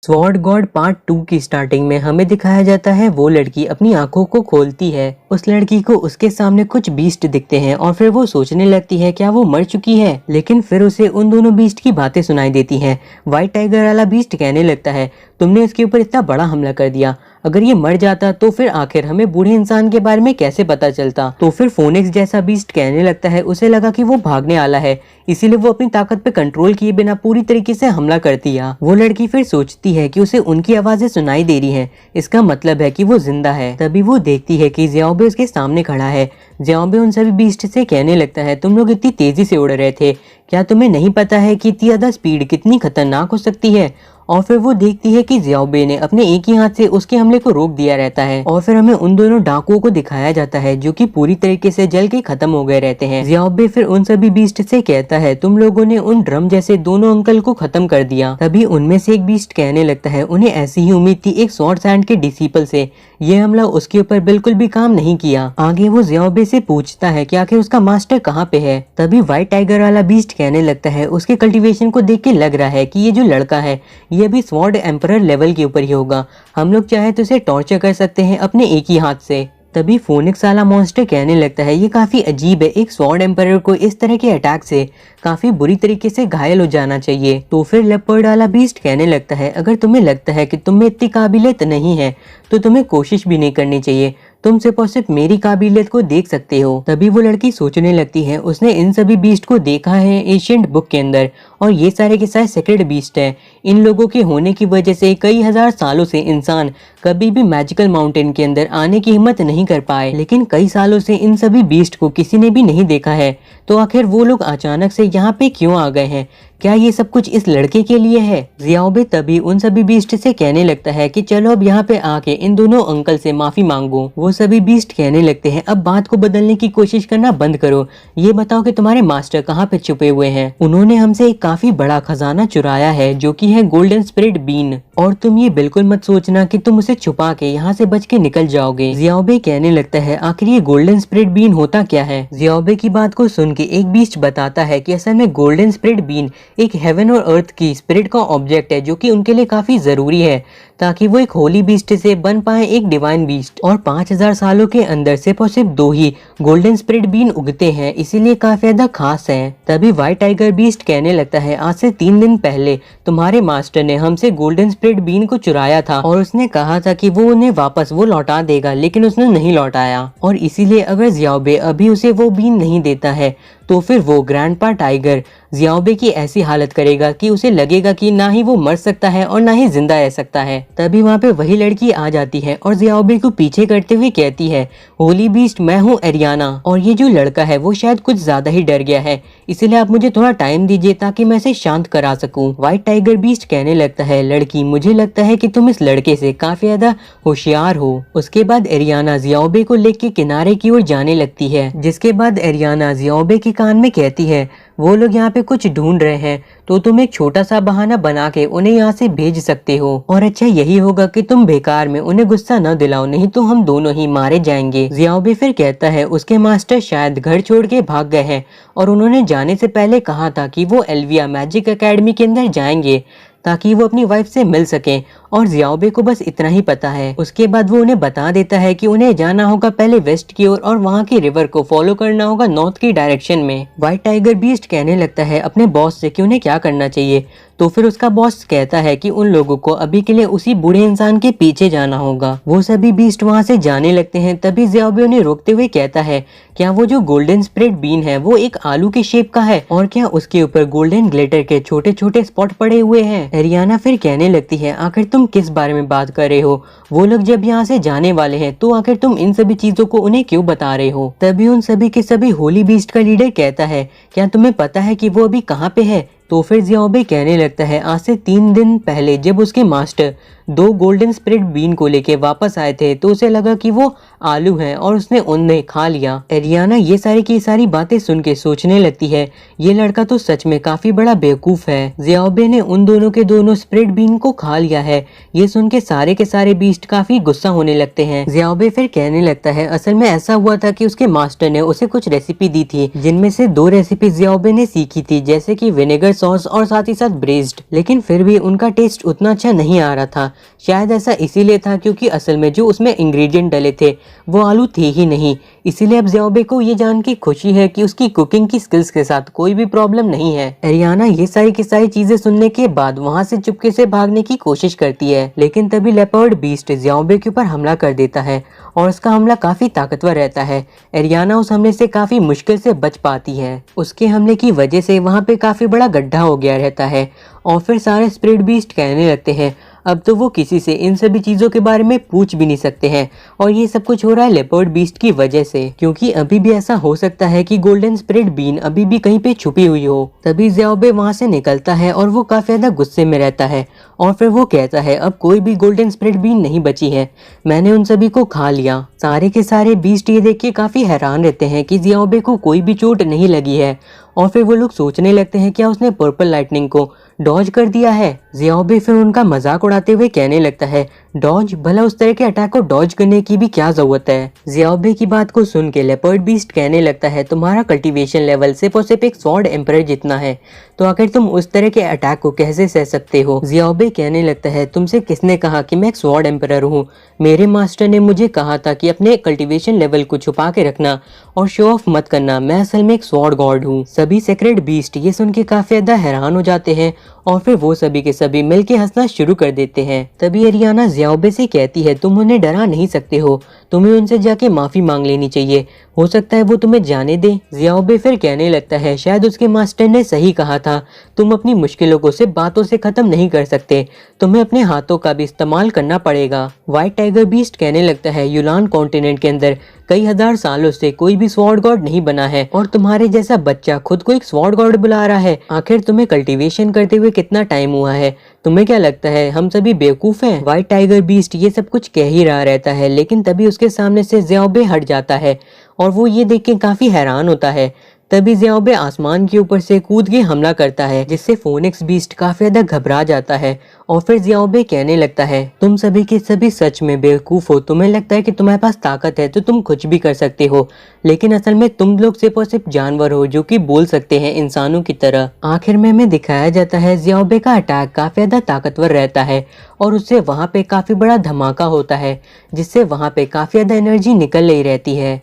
Sword God part 2 की starting में हमें दिखाया जाता है वो लड़की अपनी आंखों को खोलती है। उस लड़की को उसके सामने कुछ बीस्ट दिखते हैं और फिर वो सोचने लगती है क्या वो मर चुकी है, लेकिन फिर उसे उन दोनों बीस्ट की बातें सुनाई देती हैं। व्हाइट टाइगर वाला बीस्ट कहने लगता है तुमने इसके ऊपर इतना बड़ा हमला कर दिया, अगर ये मर जाता तो फिर आखिर हमें बूढ़े इंसान के बारे में कैसे पता चलता। तो फिर फोनिक्स जैसा बीस्ट कहने लगता है उसे लगा कि वो भागने वाला है, इसीलिए वो अपनी ताकत पे कंट्रोल किए बिना पूरी तरीके से हमला कर दिया। वो लड़की फिर सोचती है कि उसे उनकी आवाजें सुनाई दे रही हैं, इसका मतलब है कि वो जिंदा है। तभी वो देखती है कि ज़ियाओबे उसके सामने खड़ा है। ज़ियाओबे उन सभी बीस्ट से कहने लगता है तुम लोग इतनी तेजी से उड़ रहे थे, क्या तुम्हें नहीं पता है कि इतनी ज्यादा स्पीड कितनी खतरनाक हो सकती है। और फिर वो देखती है कि ज़ियाओबे ने अपने एक ही हाथ से उसके हमले को रोक दिया रहता है। और फिर हमें उन दोनों डाकुओं को दिखाया जाता है जो कि पूरी तरीके से जल के खत्म हो गए रहते हैं। ज़ियाओबे फिर उन सभी बीस्ट से कहता है तुम लोगों ने उन ड्रम जैसे दोनों अंकल को खत्म कर दिया। तभी उनमें से एक बीस्ट कहने लगता है उन्हें ऐसी ही उम्मीद थी एक स्वॉर्ड सैंड के डिसिपल से, ये हमला उसके ऊपर बिल्कुल भी काम नहीं किया। आगे वो ज़ियाओबे से पूछता है कि आखिर उसका मास्टर कहाँ पे है। तभी व्हाइट टाइगर वाला बीस्ट कहने लगता है उसके कल्टीवेशन को देख के लग रहा है कि ये जो लड़का है ये भी स्वॉर्ड एम्परर लेवल के ऊपर ही होगा, हम लोग चाहे तो इसे टॉर्चर कर सकते हैं अपने एक ही हाथ से। तभी फोनिक्स वाला मॉन्स्टर कहने लगता है ये काफी अजीब है, एक स्वॉर्ड एम्परर को इस तरह के अटैक से काफी बुरी तरीके से घायल हो जाना चाहिए। तो फिर लेपर्ड वाला बीस्ट कहने लगता है अगर तुम्हें लगता है कि तुम में इतनी काबिलियत नहीं है तो तुम्हें कोशिश भी नहीं करनी चाहिए, तुम सिर्फ और सिर्फ मेरी काबिलियत को देख सकते हो। तभी वो लड़की सोचने लगती है उसने इन सभी बीस्ट को देखा है एशियंट बुक के अंदर और ये सारे के सारे सेक्रेट बीस्ट है। इन लोगों के होने की वजह से कई हजार सालों से इंसान कभी भी मैजिकल माउंटेन के अंदर आने की हिम्मत नहीं कर पाए, लेकिन कई सालों से इन सभी बीस्ट को किसी ने भी नहीं देखा है, तो आखिर वो लोग अचानक से यहाँ पे क्यों आ गए हैं, क्या ये सब कुछ इस लड़के के लिए है। ज़ियाओबे तभी उन सभी बीस्ट से कहने लगता है कि चलो अब यहाँ पे आके इन दोनों अंकल से माफी मांगो। वो सभी बीस्ट कहने लगते हैं अब बात को बदलने की कोशिश करना बंद करो, ये बताओ कि तुम्हारे मास्टर कहाँ पे छुपे हुए हैं। उन्होंने हमसे एक काफी बड़ा खजाना चुराया है जो कि है गोल्डन स्पिरिट बीन, और तुम ये बिल्कुल मत सोचना कि तुम उसे छुपा के यहाँ से बच के निकल जाओगे। ज़ियाओबे कहने लगता है आखिर ये गोल्डन स्पिरिट बीन होता क्या है। ज़ियाओबे की बात को सुन के एक बीस्ट बताता है कि असल में गोल्डन स्पिरिट बीन एक हेवन और अर्थ की स्पिरिट का ऑब्जेक्ट है जो कि उनके लिए काफी जरूरी है ताकि वो एक होली बीस्ट से बन पाए एक डिवाइन बीस्ट। और 5000 सालों के अंदर सिर्फ और सिर्फ 2 ही गोल्डन स्पिरिट बीन उगते हैं, इसीलिए काफी ज्यादा खास है। तभी व्हाइट टाइगर बीस्ट कहने लगता है आज से 3 दिन पहले तुम्हारे मास्टर ने हमसे गोल्डन स्पिरिट बीन को चुराया था और उसने कहा था कि वो उन्हें वापस वो लौटा देगा, लेकिन उसने नहीं लौटाया। और इसीलिए अगर ज़ियाओबे अभी उसे वो बीन नहीं देता है तो फिर वो ग्रैंडपा टाइगर ज़ियाओबे की ऐसी हालत करेगा कि उसे लगेगा कि ना ही वो मर सकता है और ना ही जिंदा रह सकता है। तभी वहाँ पे वही लड़की आ जाती है और ज़ियाओबे को पीछे करते हुए कहती है होली बीस्ट मैं हूँ एरियाना, और ये जो लड़का है वो शायद कुछ ज्यादा ही डर गया है, इसीलिए आप मुझे थोड़ा टाइम दीजिए ताकि मैं इसे शांत करा सकूं। व्हाइट टाइगर बीस्ट कहने लगता है लड़की मुझे लगता है कि तुम इस लड़के से काफी ज्यादा होशियार हो। उसके बाद एरियाना ज़ियाओबे को लेके किनारे की ओर जाने लगती है, जिसके बाद एरियाना ज़ियाओबे के कान में कहती है वो लोग यहाँ पे कुछ ढूंढ रहे हैं तो तुम एक छोटा सा बहाना बना के उन्हें यहाँ से भेज सकते हो, और अच्छा यही होगा कि तुम बेकार में उन्हें गुस्सा न दिलाओ, नहीं तो हम दोनों ही मारे जाएंगे। ज़ियाओबे फिर कहता है उसके मास्टर शायद घर छोड़ के भाग गए हैं और उन्होंने जाने से पहले कहा था कि वो एल्विया मैजिक एकेडमी के अंदर जाएंगे ताकि वो अपनी वाइफ से मिल सकें, और ज़ियाओबे को बस इतना ही पता है। उसके बाद वो उन्हें बता देता है कि उन्हें जाना होगा पहले वेस्ट की ओर और वहाँ की रिवर को फॉलो करना होगा नॉर्थ की डायरेक्शन में। व्हाइट टाइगर बीस्ट कहने लगता है अपने बॉस से कि उन्हें क्या करना चाहिए, तो फिर उसका बॉस कहता है कि उन लोगों को अभी के लिए उसी बूढ़े इंसान के पीछे जाना होगा। वो सभी बीस्ट वहाँ से जाने लगते हैं। तभी ज़ियाओबे उन्हें रोकते हुए कहता है क्या वो जो गोल्डन स्पिरिट बीन है वो एक आलू के शेप का है, और क्या उसके ऊपर गोल्डन ग्लिटर के छोटे छोटे स्पॉट पड़े हुए हैं। एरियाना फिर कहने लगती है आखिर तुम किस बारे में बात कर रहे हो, वो लोग जब यहाँ से जाने वाले हैं तो आखिर तुम इन सभी चीजों को उन्हें क्यों बता रहे हो। तभी उन सभी के सभी होली बीस्ट का लीडर कहता है क्या तुम्हें पता है कि वो अभी कहाँ पे है। तो फिर ज़ियाओबे कहने लगता है आज से 3 दिन पहले जब उसके मास्टर दो गोल्डन स्प्रेड बीन को लेके वापस आए थे तो उसे लगा कि वो आलू हैं और उसने उन्हें खा लिया। एरियाना ये सारी की सारी बातें सुन के सोचने लगती है ये लड़का तो सच में काफी बड़ा बेवकूफ है। ज़ियाओबे ने उन दोनों के दोनों स्प्रेड बीन को खा लिया है। ये सुन के सारे बीस्ट काफी गुस्सा होने लगते हैं। ज़ियाओबे फिर कहने लगता है असल में ऐसा हुआ था कि उसके मास्टर ने उसे कुछ रेसिपी दी थी जिनमें से दो रेसिपी ज़ियाओबे ने सीखी थी जैसे कि विनेगर सॉस और साथ ही साथ ब्रेस्ड, लेकिन फिर भी उनका टेस्ट उतना अच्छा नहीं आ रहा था। शायद ऐसा इसीलिए था क्योंकि असल में जो उसमें इंग्रेडिएंट डले थे वो आलू थे ही नहीं। इसीलिए अब ज़ियाओबे को ये जान के खुशी है कि उसकी कुकिंग की स्किल्स के साथ कोई भी प्रॉब्लम नहीं है। एरियाना ये सारी की सारी चीजें सुनने के बाद वहाँ से चुपके से भागने की कोशिश करती है, लेकिन तभी लेपर्ड बीस्ट ज़ियाओबे के ऊपर हमला कर देता है और उसका हमला काफी ताकतवर रहता है। एरियाना उस हमले से काफी मुश्किल से बच पाती है। उसके हमले की वजह से वहाँ पे काफी बड़ा गड्ढा हो गया रहता है और फिर सारे स्प्रेड बीस्ट कहने लगते हैं अब तो वो किसी से इन सभी चीजों के बारे में पूछ भी नहीं सकते हैं और ये सब कुछ हो रहा है लेपर्ड बीस्ट की वजह से, क्योंकि अभी भी ऐसा हो सकता है कि गोल्डन स्प्रेड बीन अभी भी कहीं पे छुपी हुई हो। तभी ज़ियाओबे वहां से निकलता है और वो काफी ज्यादा गुस्से में रहता है और फिर वो कहता है अब कोई भी गोल्डन स्प्रेड बीन नहीं बची है, मैंने उन सभी को खा लिया। सारे के सारे बीस्ट ये देख के काफी हैरान रहते हैं कि ज़ियाओबे को कोई भी चोट नहीं लगी है और फिर वो लोग सोचने लगते हैं क्या उसने पर्पल लाइटनिंग को डॉज कर दिया है। ज़ियाओबे फिर उनका मजाक उड़ाते हुए कहने लगता है डॉज, भला उस तरह के अटैक को डॉज करने की भी क्या जरूरत है। ज़ियाओबे की बात को सुन के लेपर्ड बीस्ट कहने लगता है तुम्हारा कल्टीवेशन लेवल सिर्फ और सिर्फ एक स्वॉर्ड एम्परर जितना है, तो आखिर तुम उस तरह के अटैक को कैसे सह सकते हो। ज़ियाओबे कहने लगता है तुमसे किसने कहा कि मैं एक स्वॉर्ड एम्परर हूँ, मेरे मास्टर ने मुझे कहा था कि अपने कल्टीवेशन लेवल को छुपा के रखना और शो ऑफ मत करना, मैं असल में एक स्वॉर्ड गॉड हूँ। सभी सेक्रेड बीस्ट ये सुन के काफी ज्यादा हैरान हो जाते हैं और फिर वो सभी के सभी मिलके हंसना शुरू कर देते हैं। तभी एरियाना ज़ियाओबे से कहती है तुम उन्हें डरा नहीं सकते हो, तुम्हें उनसे जाके माफी मांग लेनी चाहिए, हो सकता है वो तुम्हें जाने दे। ज़ियाओबे फिर कहने लगता है शायद उसके मास्टर ने सही कहा था, तुम अपनी मुश्किलों को सिर्फ बातों से खत्म नहीं कर सकते, तुम्हें अपने हाथों का भी इस्तेमाल करना पड़ेगा। व्हाइट टाइगर बीस्ट कहने लगता है यूलान कॉन्टिनेंट के अंदर कई हजार सालों से कोई भी स्वॉर्ड गॉड नहीं बना है और तुम्हारे जैसा बच्चा खुद को एक स्वॉर्ड गॉड बुला रहा है। आखिर तुम्हें कल्टीवेशन करते हुए कितना टाइम हुआ है, तुम्हें क्या लगता है हम सभी बेवकूफ हैं। व्हाइट टाइगर बीस्ट ये सब कुछ कह ही रहा रहता है, लेकिन तभी उसके सामने से ज़ियाओबे हट जाता है और वो ये देख के काफी हैरान होता है। तभी ज़ियाओबे आसमान के ऊपर से कूद के हमला करता है जिससे फोनिक्स बीस्ट काफी ज्यादा घबरा जाता है और फिर ज़ियाओबे कहने लगता है तुम सभी के सभी सच में बेवकूफ हो, तुम्हें लगता है कि तुम्हारे पास ताकत है तो तुम कुछ भी कर सकते हो, लेकिन असल में तुम लोग सिर्फ और सिर्फ जानवर हो जो कि बोल सकते हैं इंसानों की तरह। आखिर में हमें दिखाया जाता है ज़ियाओबे का अटैक काफी ज्यादा ताकतवर रहता है और उससे वहाँ पे काफी बड़ा धमाका होता है जिससे वहाँ पे काफी ज्यादा एनर्जी निकल रही रहती है।